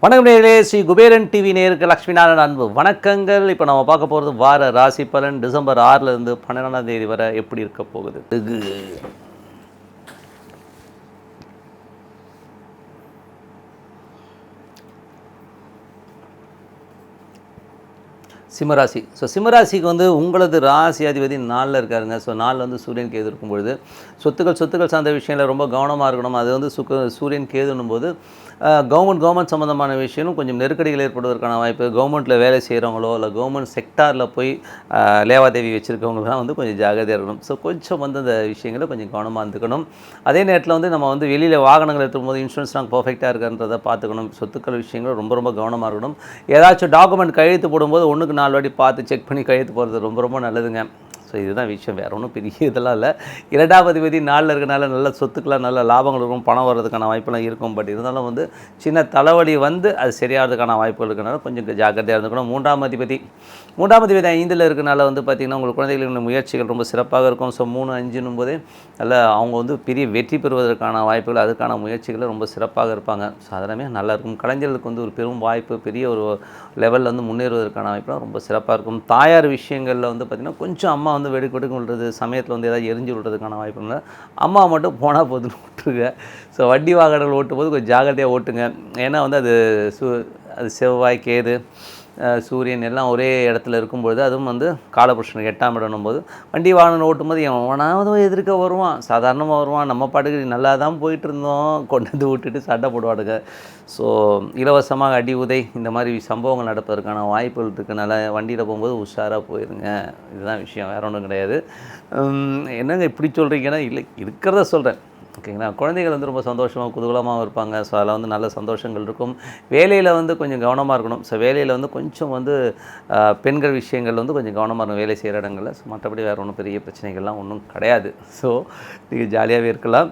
வணக்கம் நேயர்களே, ஸ்ரீ குபேரன் டிவி நேயருக்கு லக்ஷ்மி நாராயண அன்பு வணக்கங்கள். இப்போ நம்ம பார்க்க போகிறது வார ராசி பலன் டிசம்பர் 6லேருந்து 12ஆம் தேதி வரை எப்படி இருக்க போகுது. சிம்மராசி. சிம்மராசிக்கு வந்து உங்களது ராசி அதிபதி 4ல் இருக்காருங்க. 4 வந்து சூரியன் கேது இருக்கும்பொழுது சொத்துக்கள் சார்ந்த விஷயங்களில் ரொம்ப கவனமாக இருக்கணும். அது வந்து சூரியன் கேதுன்னும் போது கவர்மெண்ட் சம்மந்தமான விஷயம் கொஞ்சம் நெருக்கடிகள் ஏற்படுவதற்கான வாய்ப்பு. கவர்மெண்ட்டில் வேலை செய்கிறவங்களோ இல்லை கவர்மெண்ட் செக்டாரில் போய் லேவாதேவி வச்சுருக்கவங்களாம் வந்து கொஞ்சம் ஜாகிரதையாக இருக்கணும். கொஞ்சம் வந்து அந்த விஷயங்களை கொஞ்சம் கவனமாக இருந்துக்கணும். அதே நேரத்தில் வந்து நம்ம வந்து வெளியில் வாகனங்கள் எடுத்துக்கும்போது இன்சூரன்ஸ் நாங்கள் பர்ஃபெக்டாக இருக்கின்றதை பார்த்துக்கணும். சொத்துக்கள் விஷயங்கள் ரொம்ப கவனமாக இருக்கணும். ஏதாச்சும் டாக்குமெண்ட் கையெழுத்து போடும்போது 1க்கு 4 வாட்டி பார்த்து செக் பண்ணி கையெழுத்து போடுறது ரொம்ப நல்லதுங்க. இதுதான் விஷயம், வேறு ஒன்றும் பெரிய இதெல்லாம் இல்லை. 2ஆம் அதிபதி 4ல் இருக்கனால நல்ல சொத்துக்கெலாம் நல்ல லாபங்கள் இருக்கும், பணம் வர்றதுக்கான வாய்ப்பெல்லாம் இருக்கும். பட் இருந்தாலும் வந்து சின்ன தலைவலி வந்து அது சரியாகிறதுக்கான வாய்ப்புகள் இருக்கிறனால கொஞ்சம் ஜாக்கிரதையாக இருந்துக்கணும். 3ஆம் அதிபதி 5ல் இருக்கனால வந்து பார்த்திங்கன்னா உங்களுக்கு குழந்தைகளின் முயற்சிகள் ரொம்ப சிறப்பாக இருக்கும். 3, 5ன்னும் போதே நல்லா அவங்க வந்து பெரிய வெற்றி பெறுவதற்கான வாய்ப்புகள், அதுக்கான முயற்சிகள் ரொம்ப சிறப்பாக இருப்பாங்க. அதெல்லாமே நல்லாயிருக்கும். கலைஞர்களுக்கு வந்து ஒரு பெரும் வாய்ப்பு, பெரிய ஒரு லெவலில் வந்து முன்னேறுவதற்கான வாய்ப்புலாம் ரொம்ப சிறப்பாக இருக்கும். தாயார் விஷயங்களில் வந்து பார்த்திங்கன்னா கொஞ்சம் அம்மா வந்து வெடுக்கு விடுறது சமயத்தில் வந்து ஏதாவது எரிஞ்சு விடுறதுக்கான வாய்ப்பு இல்லை. அம்மா மட்டும் போனால் போதுன்னு விட்டுருங்க. வண்டி வாகனங்கள் ஓட்டும் போது கொஞ்சம் ஜாகிரதையாக ஓட்டுங்க. ஏன்னா வந்து அது செவ்வாய் கேது சூரியன் எல்லாம் ஒரே இடத்துல இருக்கும்பொழுது, அதுவும் வந்து காலபுருஷனுக்கு 8ஆம் இடம்னும் போது வண்டி வாகனம் ஓட்டும்போது எவனாவது எதிர்க்க வருவான், சாதாரணமாக வருவான். நம்ம பாட்டுக்கு நல்லா தான் போயிட்டு இருந்தோம், கொண்டு வந்து விட்டுட்டு சண்டை போடுவாடுங்க. இலவசமாக அடி உதை இந்த மாதிரி சம்பவங்கள் நடப்பதற்கான வாய்ப்புகள் இருக்கனால வண்டியில் போகும்போது உஷாராக போயிருங்க. இதுதான் விஷயம், வேறு ஒன்றும் கிடையாது. என்னங்க இப்படி சொல்கிறீங்கன்னா, இல்லை இருக்கிறத சொல்கிறேன், ஓகேங்களா. குழந்தைகள் வந்து ரொம்ப சந்தோஷமாக குதூகலமாக இருப்பாங்க. அதில் வந்து நல்ல சந்தோஷங்கள் இருக்கும். வேலையில் வந்து கொஞ்சம் கவனமாக இருக்கணும். வேலையில் வந்து கொஞ்சம் வந்து பெண்கள் விஷயங்கள் வந்து கொஞ்சம் கவனமாக இருக்கணும் வேலை செய்கிற இடங்களில். மற்றபடி வேறு ஒன்றும் பெரிய பிரச்சனைகள்லாம் ஒன்றும் கிடையாது. நீங்கள் ஜாலியாகவே இருக்கலாம்.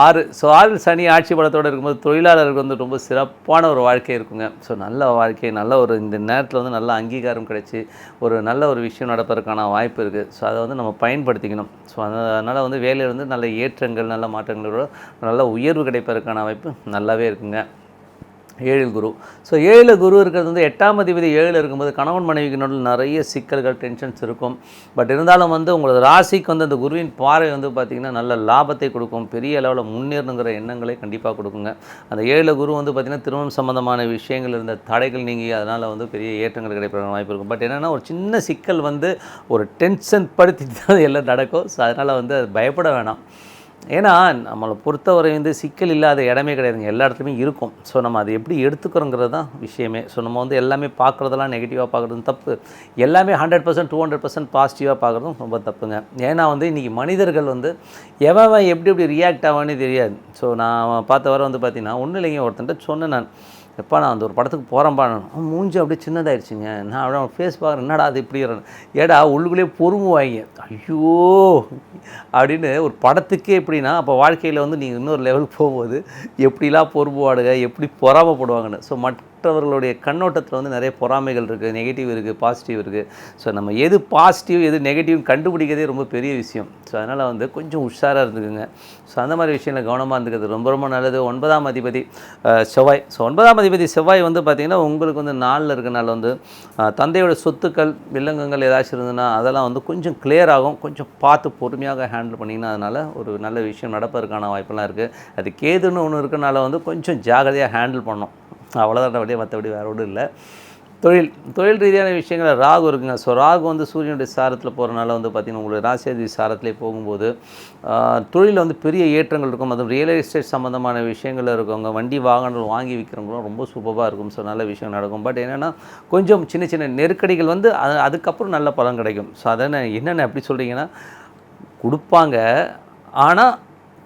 6 6 சனி ஆட்சி பலத்தோடு இருக்கும்போது தொழிலாளருக்கு வந்து ரொம்ப சிறப்பான ஒரு வாழ்க்கை இருக்குங்க. நல்ல வாழ்க்கை, நல்ல ஒரு இந்த நேரத்தில் வந்து நல்ல அங்கீகாரம் கிடைச்சி ஒரு நல்ல ஒரு விஷயம் நடப்பதற்கான வாய்ப்பு இருக்குது. அதை வந்து நம்ம பயன்படுத்திக்கணும். அதனால் வந்து வேலையில் வந்து நல்ல ஏற்றங்கள், நல்ல மாற்றங்களோட நல்ல உயர்வு கிடைப்பதற்கான வாய்ப்பு நல்லாவே இருக்குங்க. 7ல் குரு. 7ல் குரு இருக்கிறது வந்து 8ஆம் அதிபதி 7ல் இருக்கும்போது கணவன் மனைவிக்கு நடுவில் நிறைய சிக்கல்கள், டென்ஷன்ஸ் இருக்கும். பட் இருந்தாலும் வந்து உங்களோட ராசிக்கு வந்து அந்த குருவின் பார்வை வந்து பார்த்திங்கன்னா நல்ல லாபத்தை கொடுக்கும். பெரிய அளவில் முன்னேறணுங்கிற எண்ணங்களை கண்டிப்பாக கொடுக்குங்க. அந்த 7ல் குரு வந்து பார்த்திங்கன்னா திருமணம் சம்மந்தமான விஷயங்கள் இருந்த தடைகள் நீங்கி அதனால் வந்து பெரிய ஏற்றங்கள் கிடைப்பதற்கான வாய்ப்பு இருக்கும். பட் என்னென்னா ஒரு சின்ன சிக்கல் வந்து ஒரு டென்ஷன் படுத்திட்டு தான் எல்லாம் நடக்கும். அதனால் வந்து அது பயப்பட வேணாம். ஏன்னா நம்மளை பொறுத்தவரை வந்து சிக்கல் இல்லாத இடமே கிடையாதுங்க, எல்லா இடத்துலையுமே இருக்கும். நம்ம அதை எப்படி எடுத்துக்கிறோங்கிறது தான் விஷயமே. நம்ம வந்து எல்லாமே பார்க்குறதெல்லாம் நெகட்டிவாக பார்க்குறதும் தப்பு, எல்லாமே 100% 200% பாசிட்டிவாக பார்க்குறதும் ரொம்ப தப்புங்க. ஏன்னா வந்து இன்றைக்கி மனிதர்கள் வந்து எவன் எப்படி ரியாக்ட் ஆவானே தெரியாது. நான் பார்த்த வர வந்து பார்த்திங்கன்னா ஒன்றும் இல்லைங்க, ஒருத்தன்ட்ட சொன்னேன் நான், எப்பா நான் அந்த ஒரு படத்துக்கு போகிறேன்ப்பா, மூஞ்சி அப்படியே சின்னதாகிடுச்சிங்க, நான் அப்படியே அவன் ஃபேஸ் பார்க்குறேன், என்னடா அது இப்படி ஏடா உள்ளுக்குள்ளேயே பொறுமுவாங்க, ஐயோ அப்படின்னு. ஒரு படத்துக்கே எப்படின்னா அப்போ வாழ்க்கையில் வந்து நீங்கள் இன்னொரு லெவலுக்கு போகும்போது எப்படிலாம் பொறுமுவாடுங்க, எப்படி பொறாமப்படுவாங்கன்னு. மற்றவர்களுடைய கண்ணோட்டத்தில் வந்து நிறைய பொறாமைகள் இருக்குது, நெகட்டிவ் இருக்குது, பாசிட்டிவ் இருக்குது. நம்ம எது பாசிட்டிவ் எது நெகட்டிவ்னு கண்டுபிடிக்கிறதே ரொம்ப பெரிய விஷயம். அதனால் வந்து கொஞ்சம் உஷாராக இருந்துக்குங்க. அந்த மாதிரி விஷயங்கள் கவனமாக இருந்துக்கிறது ரொம்ப நல்லது. 9ஆம் அதிபதி செவ்வாய். 9ஆம் அதிபதி செவ்வாய் வந்து பார்த்திங்கன்னா உங்களுக்கு வந்து 4ல் இருக்கனால வந்து தந்தையோட சொத்துக்கள் வில்லங்கங்கள் ஏதாச்சும் இருந்ததுன்னா அதெல்லாம் வந்து கொஞ்சம் கிளியர் ஆகும். கொஞ்சம் பார்த்து பொறுமையாக ஹேண்டில் பண்ணிங்கன்னா அதனால் ஒரு நல்ல விஷயம் நடப்பதற்கான வாய்ப்பெல்லாம் இருக்குது. அது கேதுன்னு ஒன்று இருக்கனால வந்து கொஞ்சம் ஜாகிரதையாக ஹேண்டில் பண்ணணும், அவ்வளோதான் வழியே, மற்றபடி வேறு ஒன்றும் இல்லை. தொழில் ரீதியான விஷயங்கள் ராகு இருக்குங்க. ராகு வந்து சூரியனுடைய சாரத்தில் போகிறனால வந்து பார்த்திங்கன்னா உங்களுடைய ராசியாதி சாரத்திலே போகும்போது தொழிலில் வந்து பெரிய ஏற்றங்கள் இருக்கும். அதுவும் ரியல் எஸ்டேட் சம்மந்தமான விஷயங்கள் இருக்கவங்க, வண்டி வாகனங்கள் வாங்கி விற்கிறவங்களும் ரொம்ப சூப்பராக இருக்கும். நல்ல விஷயம் நடக்கும். பட் என்னென்னா கொஞ்சம் சின்ன நெருக்கடிகள் வந்து அதுக்கப்புறம் நல்ல பலன் கிடைக்கும். அதை என்னென்ன அப்படி சொல்கிறீங்கன்னா, கொடுப்பாங்க ஆனால்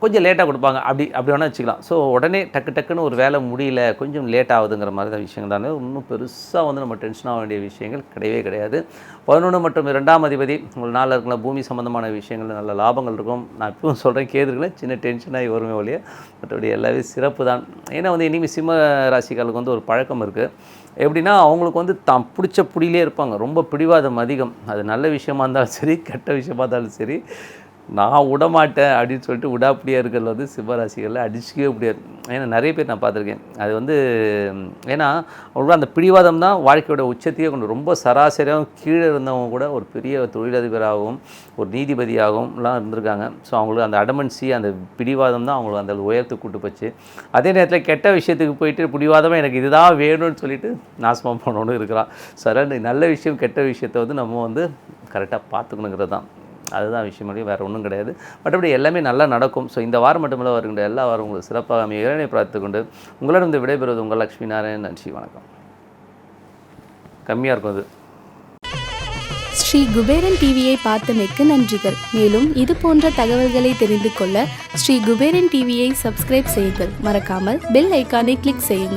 கொஞ்சம் லேட்டாக கொடுப்பாங்க, அப்படி வேணால் வச்சுக்கலாம். உடனே டக்குன்னு ஒரு வேலை முடியல, கொஞ்சம் லேட் ஆகுதுங்கிற மாதிரி தான் விஷயங்கள் தானே. இன்னும் பெருசாக வந்து நம்ம டென்ஷன் ஆக வேண்டிய விஷயங்கள் கிடையவே கிடையாது. 11 மற்றும் 2ஆம் அதிபதி உங்களுக்கு 4ல் இருக்கலாம். பூமி சம்மந்தமான விஷயங்கள் நல்ல லாபங்கள் இருக்கும். நான் இப்பவும் சொல்கிறேன், கேதுருக்குள்ள சின்ன டென்ஷனாகி வருமே ஒழிய மற்றபடி எல்லாமே சிறப்பு தான். ஏன்னா வந்து இனிமேல் சிம்ம ராசிக்காரர்களுக்கு வந்து ஒரு பழக்கம் இருக்குது. எப்படின்னா அவங்களுக்கு வந்து தான் பிடிச்ச பிடியிலே இருப்பாங்க, ரொம்ப பிடிவாதம் அதிகம். அது நல்ல விஷயமா இருந்தாலும் சரி, கெட்ட விஷயமா இருந்தாலும் சரி, நான் விடமாட்டேன் அப்படின்னு சொல்லிட்டு விடாப்படியாக இருக்கிறது வந்து சிம்மராசிகளில் அடிச்சுக்கவே முடியாது. ஏன்னா நிறைய பேர் நான் பார்த்துருக்கேன். அது வந்து ஏன்னா அவங்களோட அந்த பிடிவாதம் தான் வாழ்க்கையோட உச்சத்தையே கொண்டு ரொம்ப சராசரியாகவும் கீழே இருந்தவங்க கூட ஒரு பெரிய தொழிலதிபராகவும் ஒரு நீதிபதியாகவும்லாம் இருந்திருக்காங்க. ஸோ அவங்களுக்கு அந்த அடமன்சி அந்த பிடிவாதம் தான் அவங்களுக்கு அந்த உயரத்துக்கு கூட்டு போச்சு. அதே நேரத்தில் கெட்ட விஷயத்துக்கு போயிட்டு பிடிவாதமாக எனக்கு இதுதான் வேணும்னு சொல்லிட்டு நாசமாக போனோன்னு இருக்கிறான். சரண் நல்ல விஷயம் கெட்ட விஷயத்தை வந்து நம்ம வந்து கரெக்டாக பார்த்துக்கணுங்கிறது தான். அதுதான் விஷயம், வேறு ஒன்றும் கிடையாது. மற்றபடி எல்லாமே நல்லா நடக்கும். ஸோ இந்த வாரம் மட்டுமில்ல வருகின்ற எல்லா வாரம் உங்களுக்கு சிறப்பாக அமைய இறைவனை பிரார்த்தித்துக் கொண்டு உங்களிடம் விடைபெறுவது உங்கள் லக்ஷ்மி நாராயணன். நன்றி, வணக்கம். கம்மியாக இருக்கும் அது. ஸ்ரீ குபேரன் டிவியை பார்த்தமைக்கு நன்றிகள். மேலும் இது போன்ற தகவல்களை தெரிந்து கொள்ள ஸ்ரீ குபேரன் டிவியை சப்ஸ்கிரைப் செய்யுங்கள். மறக்காமல் பெல் ஐக்கானை கிளிக் செய்யுங்கள்.